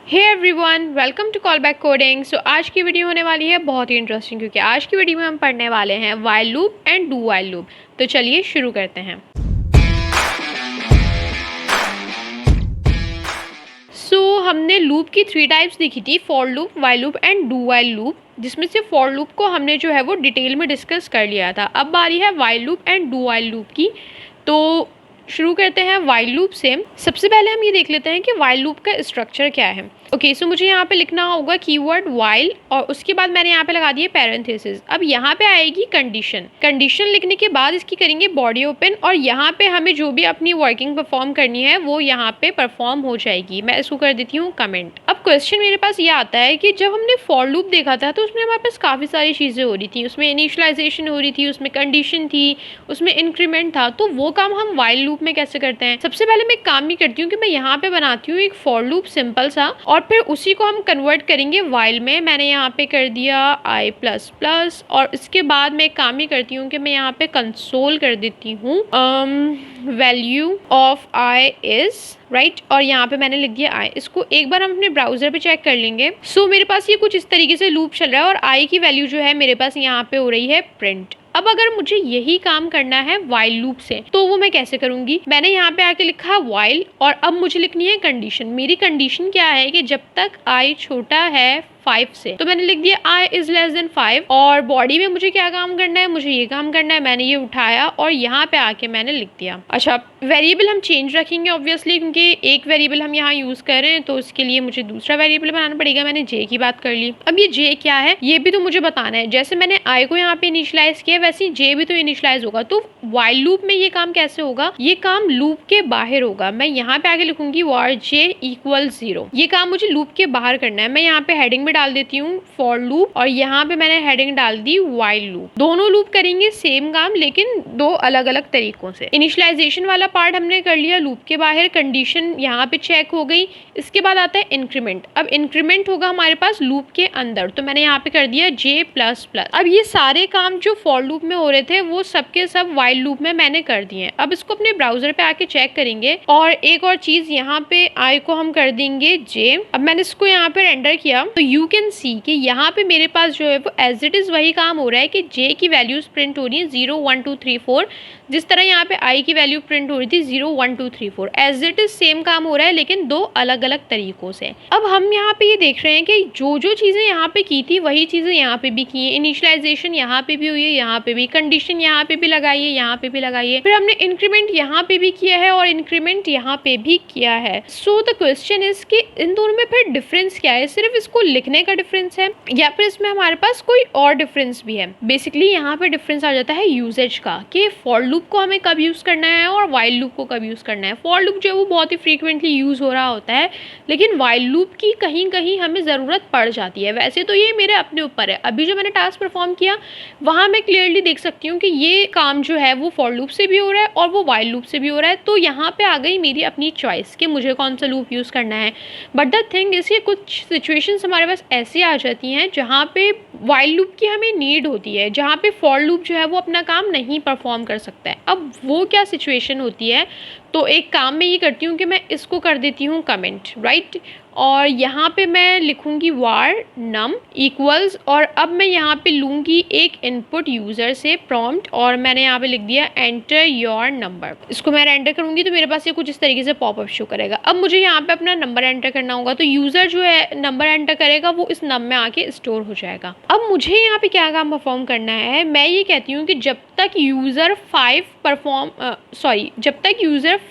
Hey everyone, welcome to call back coding. So आज की video होने वाली है बहुत ही इंटरेस्टिंग, क्योंकि आज की वीडियो में हम पढ़ने वाले हैं while loop and do while loop. तो चलिए शुरू करते हैं। हमने लूप की 3 टाइप्स देखी थी, for loop, while loop and do while loop, जिसमें से फॉर लूप को हमने जो है वो डिटेल में डिस्कस कर लिया था। अब बारी है while loop and do while loop की। तो शुरू करते हैं व्हाइल लूप से। सबसे पहले हम ये देख लेते हैं कि व्हाइल लूप का स्ट्रक्चर क्या है। सो मुझे यहाँ पे लिखना होगा कीवर्ड व्हाइल और उसके बाद मैंने यहाँ पे लगा दिए पैरेंथेसिस। अब यहाँ पे आएगी कंडीशन। कंडीशन लिखने के बाद इसकी करेंगे बॉडी ओपन और यहाँ पे हमें जो भी अपनी वर्किंग परफॉर्म करनी है वो यहाँ पे परफॉर्म हो जाएगी। मैं इसको कर देती हूँ कमेंट। अब क्वेश्चन मेरे पास ये आता है कि जब हमने फॉर लूप देखा था तो उसमें हमारे पास काफ़ी सारी चीज़ें हो रही थी। उसमें इनिशियलाइजेशन हो रही थी, उसमें कंडीशन थी, उसमें इंक्रीमेंट था। तो वो काम हम व्हाइल लूप में कैसे करते हैं? सबसे पहले मैं काम ये करती हूँ कि मैं यहाँ पे बनाती हूँ एक फॉर लूप सिंपल सा, और फिर उसी को हम कन्वर्ट करेंगे व्हाइल में। मैंने यहाँ पे कर दिया i++ और इसके बाद मैं काम ये करती हूँ कि मैं यहाँ पे कंसोल कर देती हूँ value of i is right, और यहाँ पे मैंने लिख दिया i। इसको एक बार हम अपने ब्राउजर पे चेक कर लेंगे। मेरे पास ये कुछ इस तरीके से लूप चल रहा है और i की वैल्यू जो है मेरे पास यहाँ पे हो रही है प्रिंट। अब अगर मुझे यही काम करना है व्हाइल लूप से तो वो मैं कैसे करूंगी? मैंने यहाँ पे आके लिखा व्हाइल और अब मुझे लिखनी है कंडीशन। मेरी कंडीशन क्या है कि जब तक i छोटा है 5 से, तो मैंने लिख दिया i इज लेस देन 5। और बॉडी में मुझे क्या काम करना है? मुझे ये काम करना है। मैंने ये उठाया और यहाँ पे आके मैंने लिख दिया। अच्छा, वेरिएबल हम चेंज रखेंगे ऑब्वियसली, क्योंकि एक वेरिएबल हम यहाँ यूज कर रहे हैं तो उसके लिए मुझे दूसरा वेरिएबल बनाना पड़ेगा। मैंने j की बात कर ली। अब ये j क्या है ये भी तो मुझे बताना है। जैसे मैंने i को यहाँ पे इनिशियलाइज किया वैसे ही j भी तो इनिशियलाइज होगा। तो व्हाइल लूप में ये काम कैसे होगा? ये काम लूप के बाहर होगा। मैं यहाँ पे आगे लिखूंगी var j = 0। ये काम मुझे लूप के बाहर करना है। मैं यहाँ पे हेडिंग में डाल देती हूँ फॉर लूप और यहाँ पे मैंने हेडिंग डाल दी व्हाइल लूप। दोनों लूप करेंगे सेम काम, लेकिन दो अलग अलग तरीकों से। इनिशियलाइजेशन वाला पार्ट हमने कर लिया लूप के बाहर, कंडीशन यहाँ पे चेक हो गई। इसके बाद आता है इंक्रीमेंट। अब इंक्रीमेंट होगा हमारे पास लूप के अंदर, तो मैंने यहाँ पे कर दिया j++। अब ये सारे काम जो फॉर लूप में हो रहे थे वो सब के सब व्हाइल लूप में मैंने कर दिए। अब इसको अपने ब्राउजर पे आके चेक करेंगे। और एक और चीज, यहाँ पे i को हम कर देंगे j। अब मैंने इसको यहाँ पे रेंडर किया तो यू कैन सी कि यहाँ पे मेरे पास जो है वो एज इट इज वही काम हो रहा है कि j की वैल्यूज प्रिंट हो रही है 0 1 2 3 4, जिस तरह यहाँ पे i की वैल्यू प्रिंट हो रही थी 0 1 2 3 4। एज इट इज सेम काम हो रहा है, लेकिन दो अलग अलग तरीकों से। अब हम यहाँ पे ये देख रहे हैं कि जो जो चीजें यहाँ पे की थी वही चीजें यहाँ पे भी की है। इनिशियलाइजेशन यहाँ पे भी हुई है, यहाँ पे भी कंडीशन यहाँ पे भी लगाई है, यहाँ पे भी लगाई है। फिर हमने इंक्रीमेंट यहाँ पे भी किया है और इंक्रीमेंट यहाँ पे भी किया है। सो द क्वेश्चन इज कि इन दोनों में फिर डिफरेंस क्या है? सिर्फ इसको लिखने का डिफरेंस है या फिर इसमें हमारे पास कोई और डिफरेंस भी है? बेसिकली यहाँ पे डिफरेंस आ जाता है यूजेज का, कि फॉर लूप को हमें कब यूज करना है और व्हाइल लूप को कब यूज करना है। फॉर लूप जो है वो बहुत ही फ्रीक्वेंटली यूज हो रहा होता है, लेकिन व्हाइल लूप की कहीं कहीं हमें जरूरत पड़ जाती है। वैसे तो ये मेरे अपने ऊपर है। अभी जो मैंने टास्क परफॉर्म किया वहां मैं क्लियरली देख सकती हूँ कि ये काम जो है वो फॉर लूप से भी हो रहा है और वो व्हाइल लूप से भी हो रहा है। तो यहाँ पे आ गई मेरी अपनी चॉइस कि मुझे कौन सा लूप यूज करना है। बट द थिंग इज कि कुछ सिचुएशंस हमारे पास ऐसी आ जाती हैं जहाँ पे व्हाइल लूप की हमें नीड होती है, जहाँ पे फॉर लूप जो है वो अपना काम नहीं परफॉर्म कर सकता है। अब वो क्या सिचुएशन होती है? तो एक काम मैं ये करती हूँ कि मैं इसको कर देती हूँ कमेंट, राइट। और यहाँ पे मैं लिखूंगी var num इक्वल्स, और अब मैं यहाँ पे लूँगी एक इनपुट यूज़र से प्रॉम्प्ट, और मैंने यहाँ पे लिख दिया एंटर योर नंबर। इसको मैं एंटर करूँगी तो मेरे पास ये कुछ इस तरीके से पॉपअप शो करेगा। अब मुझे यहाँ पे अपना नंबर एंटर करना होगा, तो यूज़र जो है नंबर एंटर करेगा वो इस नम में आके स्टोर हो जाएगा। अब मुझे यहाँ पे क्या काम परफॉर्म करना है? मैं ये कहती हूँ कि जब तक यूज़र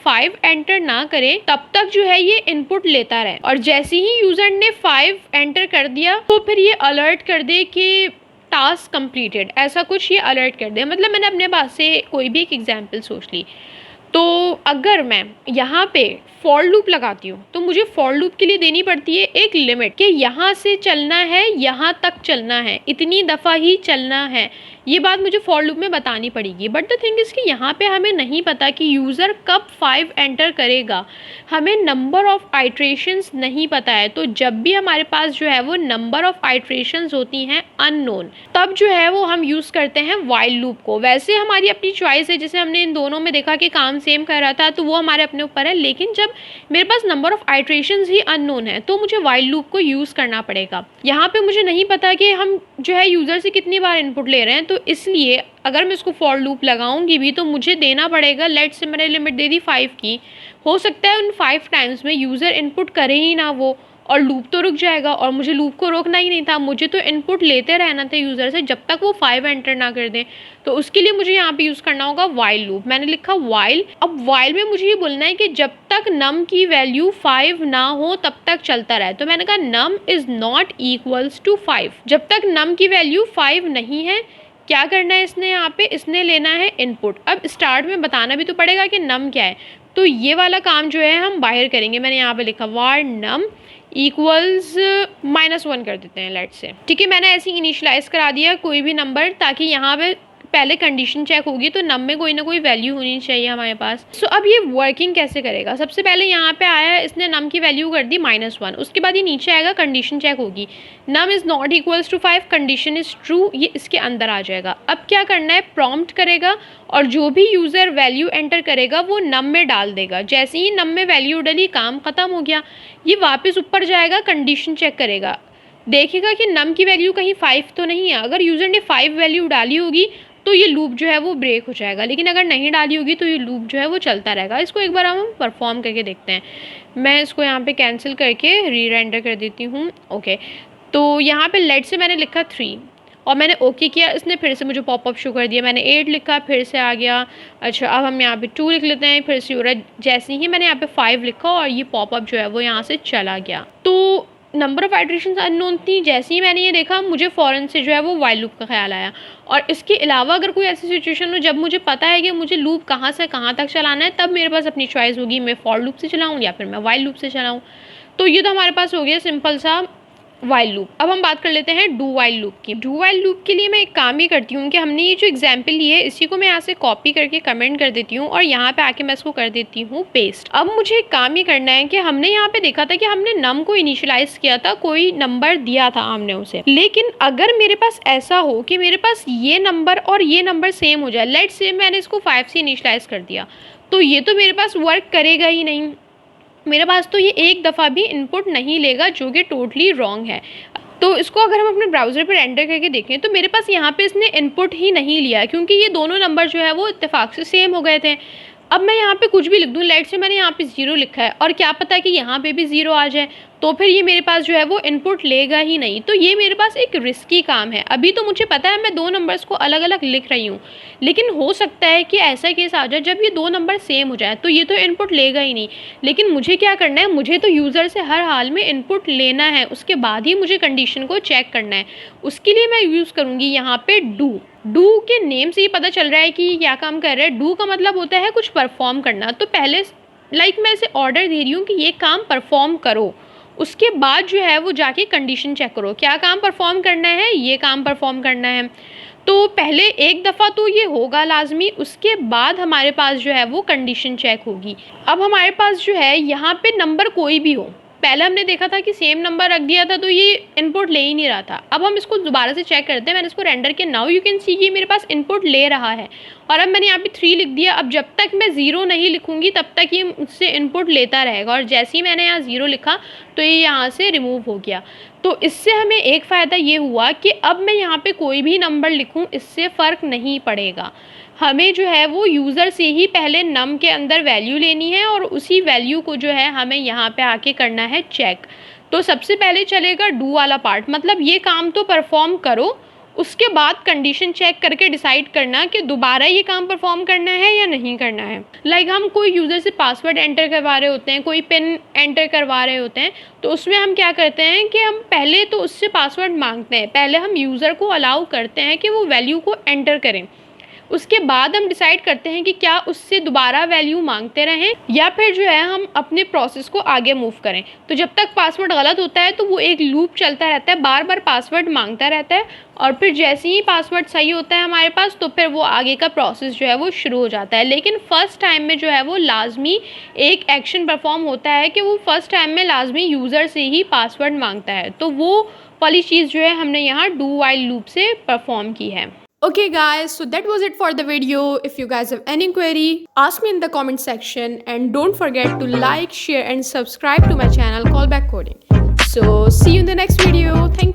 5 एंटर ना करे तब तक जो है ये इनपुट लेता रहे, और जैसे ही यूजर ने 5 एंटर कर दिया तो फिर ये अलर्ट कर दे कि टास्क कंप्लीटेड, ऐसा कुछ ये अलर्ट कर दे। मतलब मैंने अपने पास से कोई भी एक एग्जांपल सोच ली। तो अगर मैं यहाँ पे फॉर लूप लगाती हूँ तो मुझे फॉर लूप के लिए देनी पड़ती है एक लिमिट कि यहाँ से चलना है, यहाँ तक चलना है, इतनी दफ़ा ही चलना है। ये बात मुझे फॉर लूप में बतानी पड़ेगी। बट द थिंग इज़ कि यहाँ पे हमें नहीं पता कि यूज़र कब 5 एंटर करेगा, हमें नंबर ऑफ़ आइट्रेशंस नहीं पता है। तो जब भी हमारे पास जो है वो नंबर ऑफ़ आइट्रेशंस होती हैं अननोन, तब जो है वो हम यूज़ करते हैं वाइल लूप को। वैसे हमारी अपनी चॉइस है, जैसे हमने इन दोनों में देखा कि काम सेम कर रहा था तो वो हमारे अपने ऊपर है, लेकिन जब मेरे पास नंबर ऑफ़ आइट्रेशंस ही अननोन है तो मुझे वाइल लूप को यूज़ करना पड़ेगा। यहाँ पे मुझे नहीं पता कि हम जो है यूज़र से कितनी बार इनपुट ले रहे हैं, तो इसलिए अगर मैं इसको फॉर लूप लगाऊंगी भी तो मुझे देना पड़ेगा, लेट्स से मैंने लिमिट दे दी 5 की, हो सकता है उन 5 टाइम्स में यूज़र इनपुट करे ही ना वो, और लूप तो रुक जाएगा, और मुझे लूप को रोकना ही नहीं था, मुझे तो इनपुट लेते रहना था यूज़र से जब तक वो 5 एंटर ना कर दें। तो उसके लिए मुझे यहाँ पे यूज़ करना होगा वाइल लूप। मैंने लिखा वाइल। अब वाइल में मुझे ये बोलना है कि जब तक नम की वैल्यू 5 ना हो तब तक चलता रहे। तो मैंने कहा नम इज़ नॉट इक्वल्स टू 5। जब तक नम की वैल्यू 5 नहीं है, क्या करना है इसने, यहाँ पे इसने लेना है इनपुट। अब स्टार्ट में बताना भी तो पड़ेगा कि नम क्या है, तो ये वाला काम जो है हम बाहर करेंगे। मैंने यहाँ पे लिखा वार नम इक्वल्स -1 कर देते हैं लेट से। ठीक है, मैंने ऐसे इनिशियलाइज करा दिया कोई भी नंबर, ताकि यहाँ पे पहले कंडीशन चेक होगी तो नम में कोई ना कोई वैल्यू होनी चाहिए हमारे पास। सो अब ये वर्किंग कैसे करेगा, सबसे पहले यहाँ पे आया, इसने नम की वैल्यू कर दी -1, उसके बाद ये नीचे आएगा, कंडीशन चेक होगी, num is not equals to 5, condition is true, ये इसके अंदर आ जाएगा। अब क्या करना है, प्रॉम्प्ट करेगा और जो भी यूज़र वैल्यू एंटर करेगा वो नम में डाल देगा। जैसे ही नम में वैल्यू डली, काम ख़त्म हो गया। ये वापस ऊपर जाएगा, कंडीशन चेक करेगा, देखेगा कि नम की वैल्यू कहीं 5 तो नहीं है। अगर यूज़र ने 5 वैल्यू डाली होगी तो ये लूप जो है वो ब्रेक हो जाएगा, लेकिन अगर नहीं डाली होगी तो ये लूप जो है वो चलता रहेगा। इसको एक बार हम परफॉर्म करके देखते हैं। मैं इसको यहाँ पे कैंसिल करके री रेंडर कर देती हूँ। ओके, तो यहाँ पे लेट से मैंने लिखा 3 और मैंने ओके किया, इसने फिर से मुझे पॉपअप शो कर दिया। मैंने 8 लिखा, फिर से आ गया। अच्छा, अब हम यहाँ पे 2 लिख लेते हैं, फिर से हो रहा है। जैसे ही मैंने यहाँ पे 5 लिखा और ये पॉपअप जो है वो यहाँ से चला गया। तो नंबर ऑफ आइट्रेशंस अननोन थी। जैसे ही मैंने ये देखा, मुझे फ़ौरन से जो है वो वाइल लूप का ख्याल आया। और इसके अलावा अगर कोई ऐसी सिचुएशन हो जब मुझे पता है कि मुझे लूप कहाँ से कहाँ तक चलाना है, तब मेरे पास अपनी चॉइस होगी, मैं फॉर लूप से चलाऊँ या फिर मैं वाइल लूप से चलाऊँ। तो ये तो हमारे पास हो गया सिंपल सा वाइल लूप। अब हम बात कर लेते हैं डू वाइल लूप की। डू वाइल लूप के लिए मैं एक काम ही करती हूँ कि हमने ये जो एग्जाम्पल ली है इसी को मैं यहाँ से कॉपी करके कमेंट कर देती हूँ और यहाँ पे आके मैं इसको कर देती हूँ पेस्ट। अब मुझे एक काम ही करना है कि हमने यहाँ पे देखा था कि हमने नम को इनिशियलाइज किया था, कोई नंबर दिया था हमने उसे, लेकिन अगर मेरे पास ऐसा हो कि मेरे पास ये नंबर और ये नंबर सेम हो जाए, लेट्स से मैंने इसको 5 से इनिशियलाइज कर दिया, तो ये तो मेरे पास वर्क करेगा ही नहीं। मेरे पास तो ये एक दफ़ा भी इनपुट नहीं लेगा, जो कि टोटली रॉन्ग है। तो इसको अगर हम अपने ब्राउज़र पर एंटर करके देखें तो मेरे पास यहाँ पे इसने इनपुट ही नहीं लिया, क्योंकि ये दोनों नंबर जो है वो इत्तेफाक से सेम हो गए थे। अब मैं यहाँ पे कुछ भी लिख दूँ, लेट से मैंने यहाँ पे 0 लिखा है और क्या पता कि यहाँ पे भी 0 आ जाए, तो फिर ये मेरे पास जो है वो इनपुट लेगा ही नहीं। तो ये मेरे पास एक रिस्की काम है। अभी तो मुझे पता है मैं 2 नंबर्स को अलग अलग लिख रही हूँ, लेकिन हो सकता है कि ऐसा केस आ जाए जब ये 2 नंबर सेम हो जाए, तो ये तो इनपुट लेगा ही नहीं। लेकिन मुझे क्या करना है, मुझे तो यूज़र से हर हाल में इनपुट लेना है, उसके बाद ही मुझे कंडीशन को चेक करना है। उसके लिए मैं यूज़ करूँगी यहाँ पे डू के नेम से ही पता चल रहा है कि ये क्या काम कर रहा है। डू का मतलब होता है कुछ परफॉर्म करना। तो पहले मैं इसे ऑर्डर दे रही हूँ कि ये काम परफॉर्म करो, उसके बाद जो है वो जाके कंडीशन चेक करो। क्या काम परफॉर्म करना है, ये काम परफॉर्म करना है। तो पहले एक दफ़ा तो ये होगा लाजमी, उसके बाद हमारे पास जो है वो कंडीशन चेक होगी। अब हमारे पास जो है यहाँ पे नंबर कोई भी हो, पहले हमने देखा था कि सेम नंबर रख दिया था तो ये इनपुट ले ही नहीं रहा था। अब हम इसको दोबारा से चेक करते हैं। मैंने इसको रेंडर किया, नाउ यू कैन सी कि मेरे पास इनपुट ले रहा है। और अब मैंने यहाँ पे 3 लिख दिया। अब जब तक मैं 0 नहीं लिखूँगी तब तक ये मुझसे इनपुट लेता रहेगा, और जैसे ही मैंने यहाँ 0 लिखा तो ये यहाँ से रिमूव हो गया। तो इससे हमें एक फ़ायदा ये हुआ कि अब मैं यहाँ पे कोई भी नंबर लिखूँ इससे फ़र्क नहीं पड़ेगा। हमें जो है वो यूज़र से ही पहले नम के अंदर वैल्यू लेनी है और उसी वैल्यू को जो है हमें यहाँ पे आके करना है चेक। तो सबसे पहले चलेगा डू वाला पार्ट, मतलब ये काम तो परफॉर्म करो, उसके बाद कंडीशन चेक करके डिसाइड करना कि दोबारा ये काम परफॉर्म करना है या नहीं करना है। हम कोई यूज़र से पासवर्ड एंटर करवा रहे होते हैं, कोई पिन एंटर करवा रहे होते हैं, तो उसमें हम क्या करते हैं कि हम पहले तो उससे पासवर्ड मांगते हैं, पहले हम यूज़र को अलाउ करते हैं कि वो वैल्यू को एंटर करें। उसके बाद हम डिसाइड करते हैं कि क्या उससे दोबारा वैल्यू मांगते रहें या फिर जो है हम अपने प्रोसेस को आगे मूव करें। तो जब तक पासवर्ड गलत होता है तो वो एक लूप चलता रहता है, बार बार पासवर्ड मांगता रहता है, और फिर जैसे ही पासवर्ड सही होता है हमारे पास तो फिर वो आगे का प्रोसेस जो है वो शुरू हो जाता है। लेकिन फ़र्स्ट टाइम में जो है वो लाजमी एक एक्शन परफॉर्म होता है कि वो फ़र्स्ट टाइम में लाजमी यूज़र से ही पासवर्ड मांगता है। तो वो वाली चीज़ जो है हमने यहाँ डू वाइल लूप से परफॉर्म की है। Okay guys, so that was it for the video. If you guys have any query, ask me in the comment section, and don't forget to like, share and subscribe to my channel Callback Coding. So see you in the next video. Thank you.